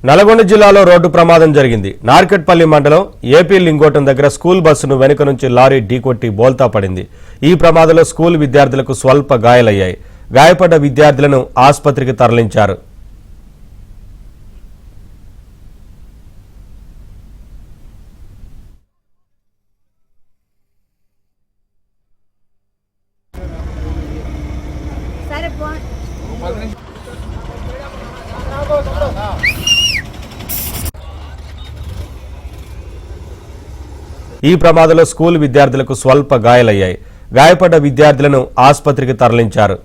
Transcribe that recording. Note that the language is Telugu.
నల్గొండ జిల్లాలో రోడ్డు ప్రమాదం జరిగింది. నార్కెట్పల్లి మండలం ఏపీ లింగోటం దగ్గర స్కూల్ బస్సును వెనుక నుంచి లారీ ఢీకొట్టి బోల్తా పడింది. ఈ ప్రమాదంలో స్కూల్ విద్యార్థులకు స్వల్ప గాయాలయ్యాయి. గాయపడ్డ విద్యార్థులను ఆసుపత్రికి తరలించారు. ఈ ప్రమాదంలో స్కూల్ విద్యార్థులకు స్వల్ప గాయాలయ్యాయి. గాయపడ్డ విద్యార్థులను ఆసుపత్రికి తరలించారు.